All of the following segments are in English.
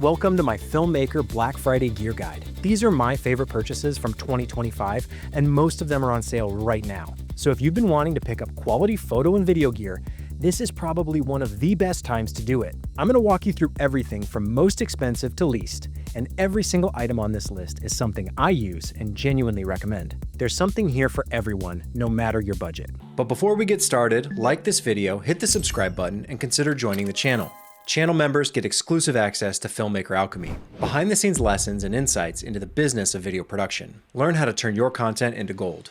Welcome to my Filmmaker Black Friday gear guide. These are my favorite purchases from 2025, and most of them are on sale right now. So if you've been wanting to pick up quality photo and video gear, this is probably one of the best times to do it. I'm gonna walk you through everything from most expensive to least, and every single item on this list is something I use and genuinely recommend. There's something here for everyone, no matter your budget. But before we get started, like this video, hit the subscribe button, and consider joining the channel. Channel members get exclusive access to Filmmaker Alchemy, behind-the-scenes lessons and insights into the business of video production. Learn how to turn your content into gold.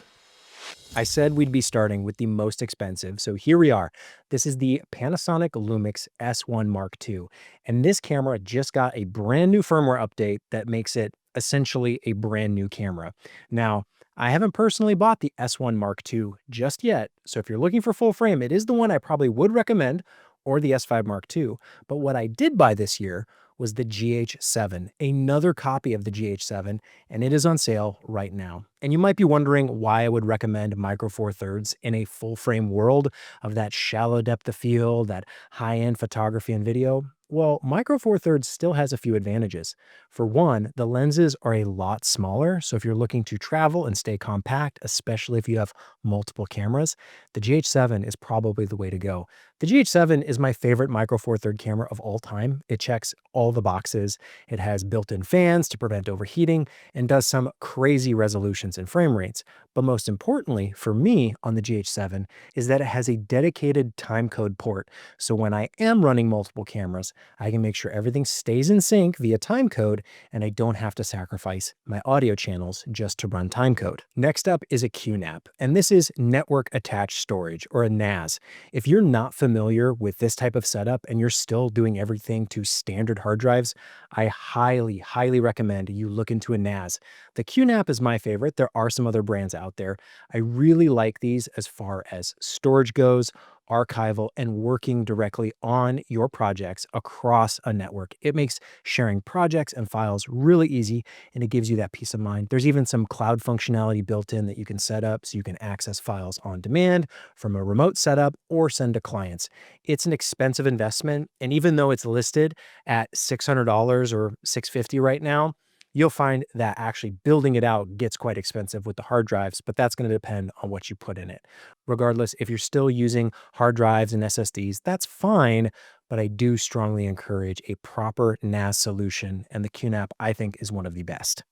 I said we'd be starting with the most expensive, so here we are. This is the Panasonic Lumix S1 II, and this camera just got a brand new firmware update that makes it essentially a brand new camera. Now, I haven't personally bought the S1 II just yet, so if you're looking for full frame, it is the one I probably would recommend, or the S5 Mark II. But what I did buy this year was the GH7, another copy of the GH7, and it is on sale right now. And you might be wondering why I would recommend Micro Four Thirds in a full frame world of that shallow depth of field, that high-end photography and video. Well, Micro Four Thirds still has a few advantages. For one, the lenses are a lot smaller, so if you're looking to travel and stay compact, especially if you have multiple cameras, the GH7 is probably the way to go. The GH7 is my favorite Micro Four Thirds camera of all time. It checks all the boxes. It has built-in fans to prevent overheating and does some crazy resolutions and frame rates. But most importantly, for me on the GH7, is that it has a dedicated timecode port. So when I am running multiple cameras, I can make sure everything stays in sync via timecode, and I don't have to sacrifice my audio channels just to run timecode. Next up is a QNAP, and this is Network Attached Storage, or a NAS. If you're not familiar with this type of setup and you're still doing everything to standard hard drives, I highly recommend you look into a NAS. The QNAP is my favorite. There are some other brands out there. I really like these as far as storage goes, archival, and working directly on your projects across a network. It makes sharing projects and files really easy, and it gives you that peace of mind. There's even some cloud functionality built in that you can set up so you can access files on demand from a remote setup or send to clients. It's an expensive investment, and even though it's listed at $600 or $650 right now, you'll find that actually building it out gets quite expensive with the hard drives, but that's going to depend on what you put in it. Regardless, if you're still using hard drives and SSDs, that's fine, but I do strongly encourage a proper NAS solution, and the QNAP, I think, is one of the best.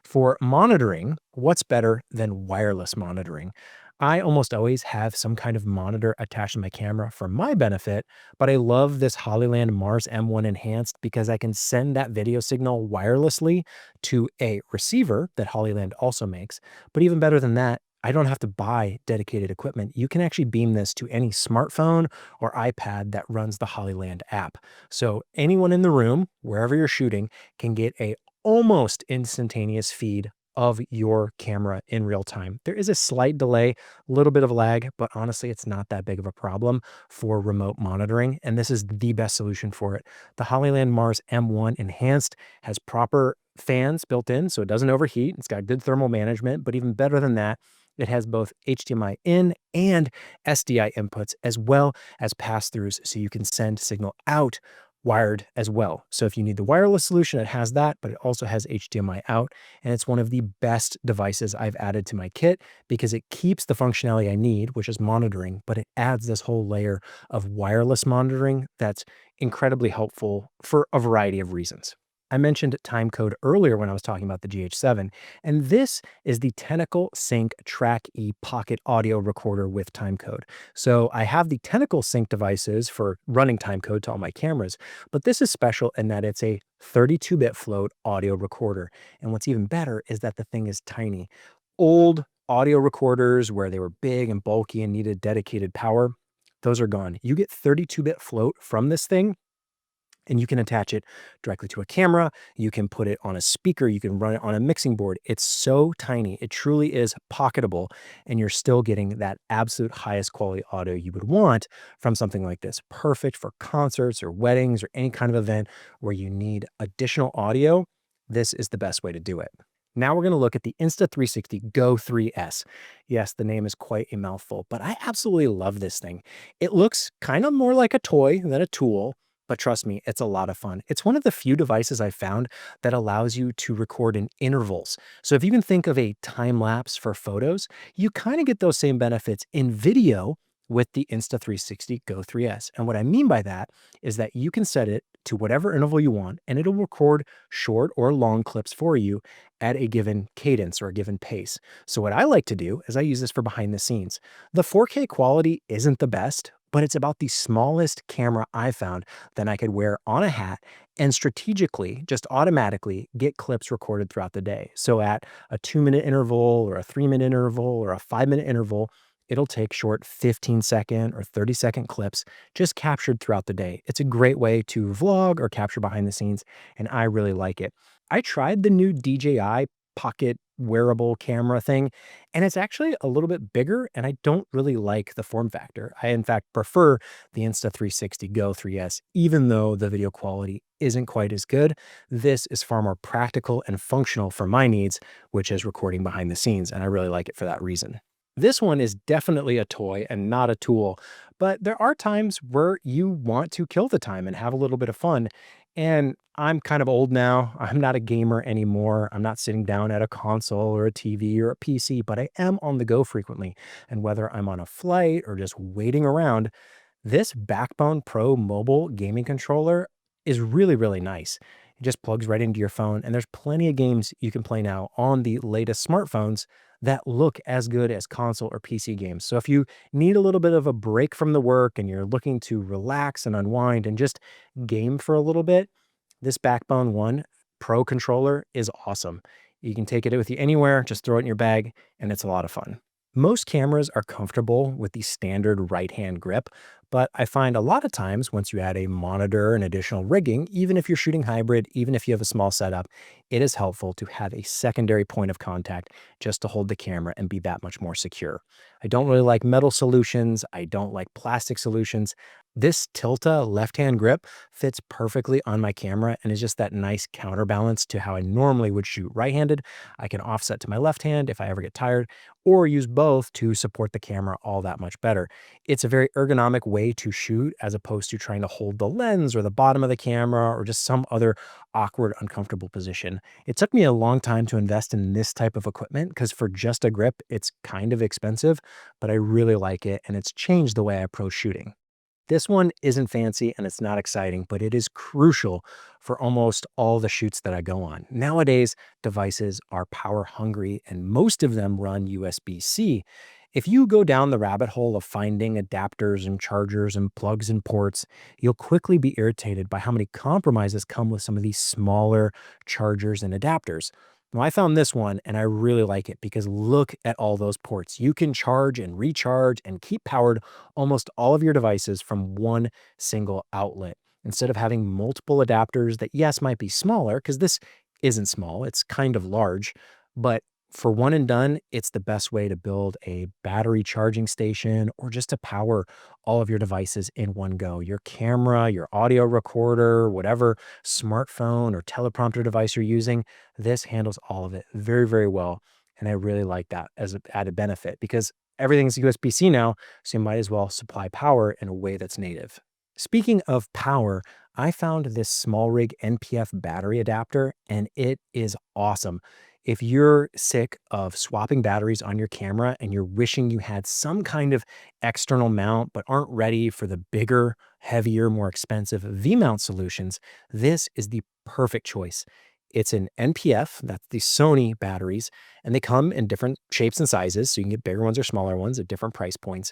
For monitoring, what's better than wireless monitoring? I almost always have some kind of monitor attached to my camera for my benefit, but I love this Hollyland Mars M1 Enhanced because I can send that video signal wirelessly to a receiver that Hollyland also makes. But even better than that, I don't have to buy dedicated equipment. You can actually beam this to any smartphone or iPad that runs the Hollyland app. So anyone in the room, wherever you're shooting, can get a almost instantaneous feed of your camera in real time. There is a slight delay, a little bit of lag, but honestly, it's not that big of a problem for remote monitoring, and this is the best solution for it. The Hollyland Mars M1 Enhanced has proper fans built in, so it doesn't overheat. It's got good thermal management, but even better than that, it has both HDMI in and SDI inputs, as well as pass-throughs, so you can send signal out wired as well. So if you need the wireless solution, it has that, but it also has HDMI out, and it's one of the best devices I've added to my kit because it keeps the functionality I need, which is monitoring, but it adds this whole layer of wireless monitoring that's incredibly helpful for a variety of reasons. I mentioned timecode earlier when I was talking about the GH7, and this is the Tentacle Sync Track E Pocket Audio Recorder with timecode. So I have the Tentacle Sync devices for running timecode to all my cameras, but this is special in that it's a 32-bit float audio recorder. And what's even better is that the thing is tiny. Old audio recorders where they were big and bulky and needed dedicated power, those are gone. You get 32-bit float from this thing, and you can attach it directly to a camera. You can put it on a speaker. You can run it on a mixing board. It's so tiny. It truly is pocketable, and you're still getting that absolute highest quality audio you would want from something like this. Perfect for concerts or weddings or any kind of event where you need additional audio. This is the best way to do it. Now we're going to look at the Insta360 GO 3S. Yes, the name is quite a mouthful, but I absolutely love this thing. It looks kind of more like a toy than a tool, But trust me, it's a lot of fun. It's one of the few devices I've found that allows you to record in intervals. So if you can think of a time lapse for photos, you kind of get those same benefits in video with the Insta360 GO 3S. And what I mean by that is that you can set it to whatever interval you want, and it'll record short or long clips for you at a given cadence or a given pace. So what I like to do is I use this for behind the scenes. The 4K quality isn't the best, but it's about the smallest camera I found that I could wear on a hat and strategically, just automatically get clips recorded throughout the day. So at a 2-minute interval or a 3-minute interval or a 5-minute interval, it'll take short 15-second or 30-second clips just captured throughout the day. It's a great way to vlog or capture behind the scenes, and I really like it. I tried the new DJI pocket wearable camera thing, and it's actually a little bit bigger, and I don't really like the form factor. I, in fact, prefer the Insta360 GO 3S, even though the video quality isn't quite as good. This is far more practical and functional for my needs, which is recording behind the scenes, and I really like it for that reason. This one is definitely a toy and not a tool, but there are times where you want to kill the time and have a little bit of fun. And I'm kind of old now. I'm not a gamer anymore. I'm not sitting down at a console or a TV or a PC, but I am on the go frequently. And whether I'm on a flight or just waiting around, this Backbone Pro mobile gaming controller is really, really nice. It just plugs right into your phone, and there's plenty of games you can play now on the latest smartphones that look as good as console or PC games. So if you need a little bit of a break from the work and you're looking to relax and unwind and just game for a little bit, this Backbone One Pro controller is awesome. You can take it with you anywhere, just throw it in your bag, and it's a lot of fun. Most cameras are comfortable with the standard right-hand grip, but I find a lot of times once you add a monitor and additional rigging, even if you're shooting hybrid, even if you have a small setup, it is helpful to have a secondary point of contact just to hold the camera and be that much more secure. I don't really like metal solutions. I don't like plastic solutions. This Tilta left-hand grip fits perfectly on my camera and is just that nice counterbalance to how I normally would shoot right-handed. I can offset to my left hand if I ever get tired, or use both to support the camera all that much better. It's a very ergonomic way to shoot as opposed to trying to hold the lens or the bottom of the camera or just some other awkward, uncomfortable position. It took me a long time to invest in this type of equipment because for just a grip, it's kind of expensive, but I really like it and it's changed the way I approach shooting. This one isn't fancy and it's not exciting, but it is crucial for almost all the shoots that I go on. Nowadays, devices are power hungry and most of them run USB-C. If you go down the rabbit hole of finding adapters and chargers and plugs and ports, you'll quickly be irritated by how many compromises come with some of these smaller chargers and adapters. Well, I found this one and I really like it because look at all those ports. You can charge and recharge and keep powered almost all of your devices from one single outlet instead of having multiple adapters that, yes, might be smaller because this isn't small, it's kind of large, but for one and done, it's the best way to build a battery charging station or just to power all of your devices in one go. Your camera, your audio recorder, whatever smartphone or teleprompter device you're using, this handles all of it very, very well. And I really like that as an added benefit because everything's USB-C now, so you might as well supply power in a way that's native. Speaking of power, I found this SmallRig NPF battery adapter and it is awesome. If you're sick of swapping batteries on your camera and you're wishing you had some kind of external mount but aren't ready for the bigger, heavier, more expensive V-mount solutions, this is the perfect choice. It's an NPF, that's the Sony batteries, and they come in different shapes and sizes, so you can get bigger ones or smaller ones at different price points.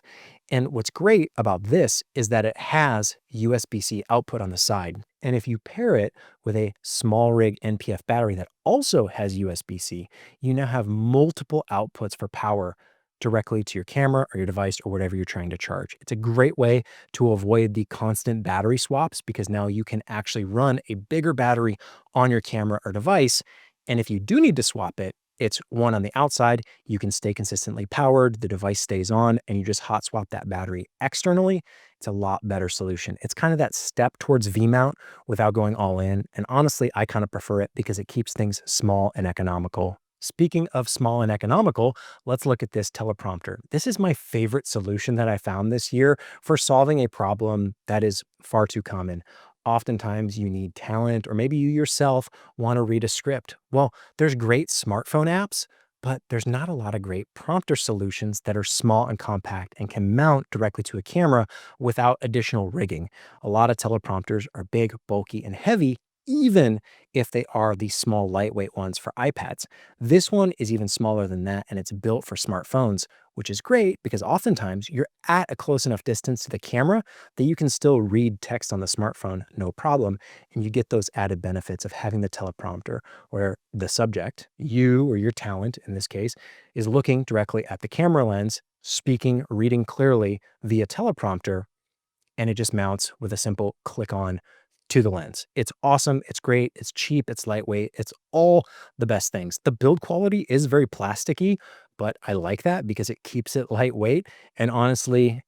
And what's great about this is that it has USB-C output on the side. And if you pair it with a SmallRig NPF battery that also has USB-C, you now have multiple outputs for power directly to your camera or your device or whatever you're trying to charge. It's a great way to avoid the constant battery swaps because now you can actually run a bigger battery on your camera or device. And if you do need to swap it, it's one on the outside. You can stay consistently powered, the device stays on, and you just hot swap that battery externally. It's a lot better solution. It's kind of that step towards V-mount without going all in. And honestly, I kind of prefer it because it keeps things small and economical. Speaking of small and economical, let's look at this teleprompter. This is my favorite solution that I found this year for solving a problem that is far too common. Oftentimes you need talent, or maybe you yourself want to read a script. Well, there's great smartphone apps, but there's not a lot of great prompter solutions that are small and compact and can mount directly to a camera without additional rigging. A lot of teleprompters are big, bulky, and heavy, even if they are the small, lightweight ones for iPads. This one is even smaller than that, and it's built for smartphones, which is great because oftentimes you're at a close enough distance to the camera that you can still read text on the smartphone, no problem. And you get those added benefits of having the teleprompter where the subject, you or your talent in this case, is looking directly at the camera lens, speaking, reading clearly via teleprompter, and it just mounts with a simple click on to the lens. It's awesome. It's great. It's cheap. It's lightweight. It's all the best things. The build quality is very plasticky, but I like that because it keeps it lightweight. And honestly,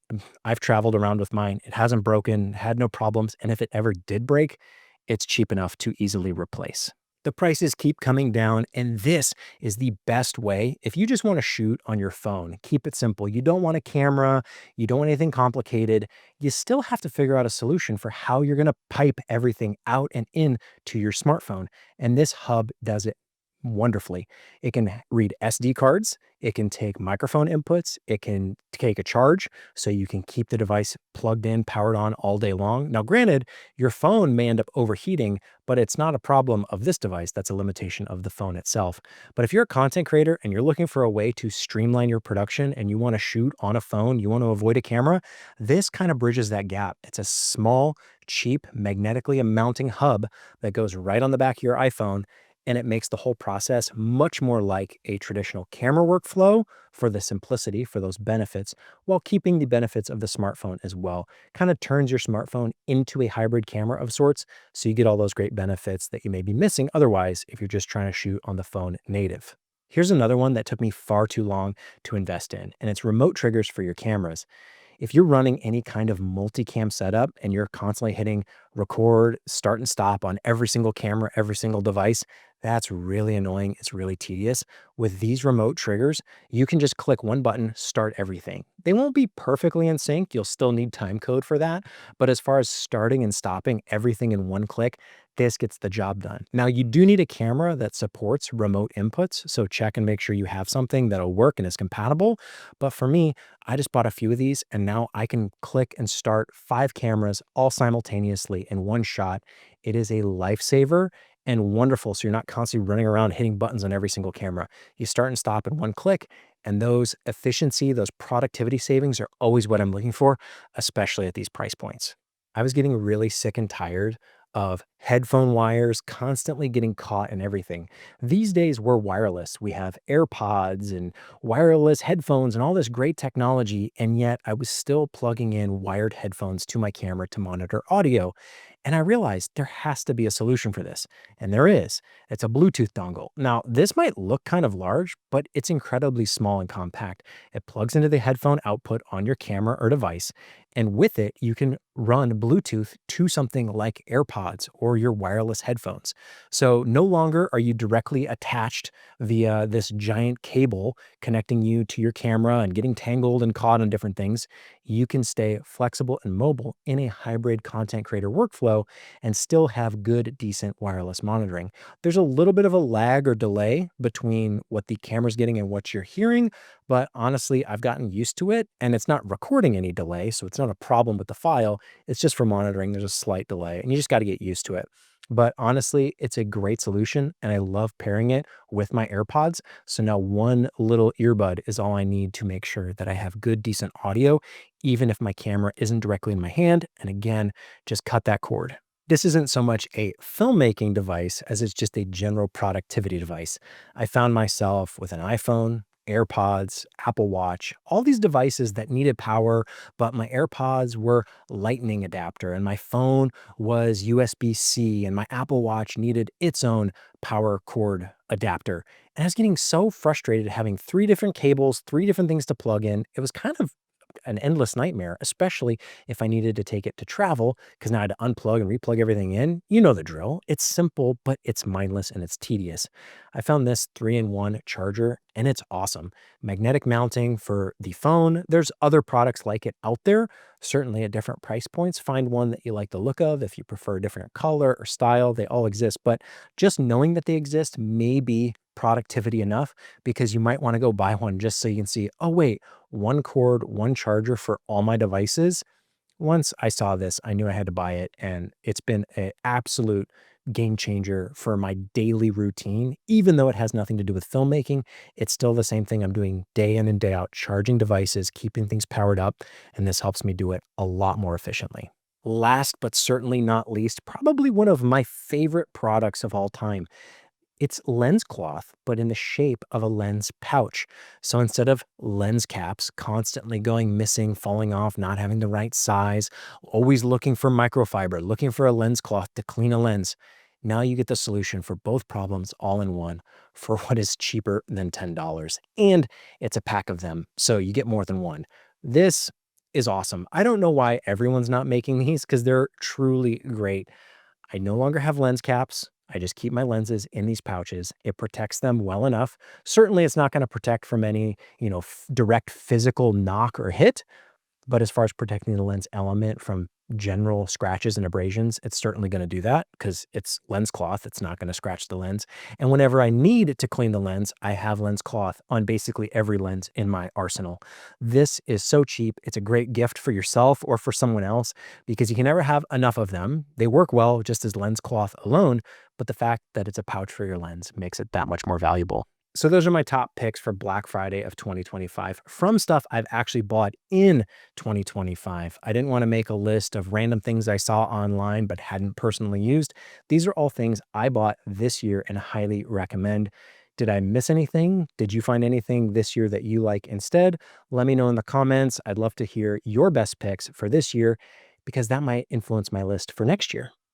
I've traveled around with mine. It hasn't broken, had no problems. And if it ever did break, it's cheap enough to easily replace. The prices keep coming down, and this is the best way if you just want to shoot on your phone. Keep it simple. You don't want a camera, you don't want anything complicated. You still have to figure out a solution for how you're going to pipe everything out and in to your smartphone. And this hub does it wonderfully. It can read SD cards, it can take microphone inputs, it can take a charge so you can keep the device plugged in, powered on all day long. Now, granted, your phone may end up overheating, but it's not a problem of this device. That's a limitation of the phone itself. But if you're a content creator and you're looking for a way to streamline your production and you want to shoot on a phone, you want to avoid a camera, this kind of bridges that gap. It's a small, cheap, magnetically mounting hub that goes right on the back of your iPhone, and it makes the whole process much more like a traditional camera workflow for the simplicity, for those benefits, while keeping the benefits of the smartphone as well. Kind of turns your smartphone into a hybrid camera of sorts, so you get all those great benefits that you may be missing otherwise if you're just trying to shoot on the phone native. Here's another one that took me far too long to invest in, and it's remote triggers for your cameras. If you're running any kind of multicam setup and you're constantly hitting record, start and stop on every single camera, every single device, that's really annoying. It's really tedious. With these remote triggers, you can just click one button, start everything. They won't be perfectly in sync. You'll still need time code for that. But as far as starting and stopping everything in one click, this gets the job done. Now, you do need a camera that supports remote inputs, so check and make sure you have something that'll work and is compatible. But for me, I just bought a few of these and now I can click and start 5 cameras all simultaneously in one shot. It is a lifesaver and wonderful. So you're not constantly running around hitting buttons on every single camera. You start and stop in one click, and those efficiency, those productivity savings are always what I'm looking for, especially at these price points. I was getting really sick and tired of headphone wires constantly getting caught in everything. These days, we're wireless. We have AirPods and wireless headphones and all this great technology, and yet I was still plugging in wired headphones to my camera to monitor audio. And I realized there has to be a solution for this, and there is. It's a Bluetooth dongle. Now, this might look kind of large, but it's incredibly small and compact. It plugs into the headphone output on your camera or device, and with it, you can run Bluetooth to something like AirPods or your wireless headphones. So no longer are you directly attached via this giant cable connecting you to your camera and getting tangled and caught on different things. You can stay flexible and mobile in a hybrid content creator workflow and still have good, decent wireless monitoring. There's a little bit of a lag or delay between what the camera's getting and what you're hearing, but honestly, I've gotten used to it and it's not recording any delay, so it's not a problem with the file. It's just for monitoring. There's a slight delay and you just got to get used to it. But honestly, it's a great solution and I love pairing it with my AirPods. So now one little earbud is all I need to make sure that I have good, decent audio, even if my camera isn't directly in my hand. And again, just cut that cord. This isn't so much a filmmaking device as it's just a general productivity device. I found myself with an iPhone, AirPods, Apple Watch, all these devices that needed power, but my AirPods were lightning adapter and my phone was USB-C and my Apple Watch needed its own power cord adapter. And I was getting so frustrated having 3 different cables, 3 different things to plug in. It was kind of an endless nightmare, especially if I needed to take it to travel, because now I had to unplug and replug everything in. You know the drill. It's simple, but it's mindless and it's tedious. I found this 3-in-1 charger and it's awesome. Magnetic mounting for the phone. There's other products like it out there, certainly at different price points. Find one that you like the look of. If you prefer a different color or style, they all exist. But just knowing that they exist may be productivity enough, because you might want to go buy one just so you can see, oh, wait, one cord, one charger for all my devices. Once I saw this, I knew I had to buy it, and it's been an absolute game changer for my daily routine. Even though it has nothing to do with filmmaking, it's still the same thing I'm doing day in and day out, charging devices, keeping things powered up, and this helps me do it a lot more efficiently. Last but certainly not least, probably one of my favorite products of all time. It's lens cloth, but in the shape of a lens pouch. So instead of lens caps constantly going missing, falling off, not having the right size, always looking for microfiber, looking for a lens cloth to clean a lens, now you get the solution for both problems all in one for what is cheaper than $10. And it's a pack of them, so you get more than one. This is awesome. I don't know why everyone's not making these, because they're truly great. I no longer have lens caps. I just keep my lenses in these pouches. It protects them well enough. Certainly, it's not going to protect from any, direct physical knock or hit, but as far as protecting the lens element from general scratches and abrasions, it's certainly going to do that because it's lens cloth. It's not going to scratch the lens. And whenever I need to clean the lens, I have lens cloth on basically every lens in my arsenal. This is so cheap. It's a great gift for yourself or for someone else, because you can never have enough of them. They work well just as lens cloth alone, but the fact that it's a pouch for your lens makes it that much more valuable. So those are my top picks for Black Friday of 2025 from stuff I've actually bought in 2025. I didn't want to make a list of random things I saw online but hadn't personally used. These are all things I bought this year and highly recommend. Did I miss anything? Did you find anything this year that you like instead? Let me know in the comments. I'd love to hear your best picks for this year, because that might influence my list for next year.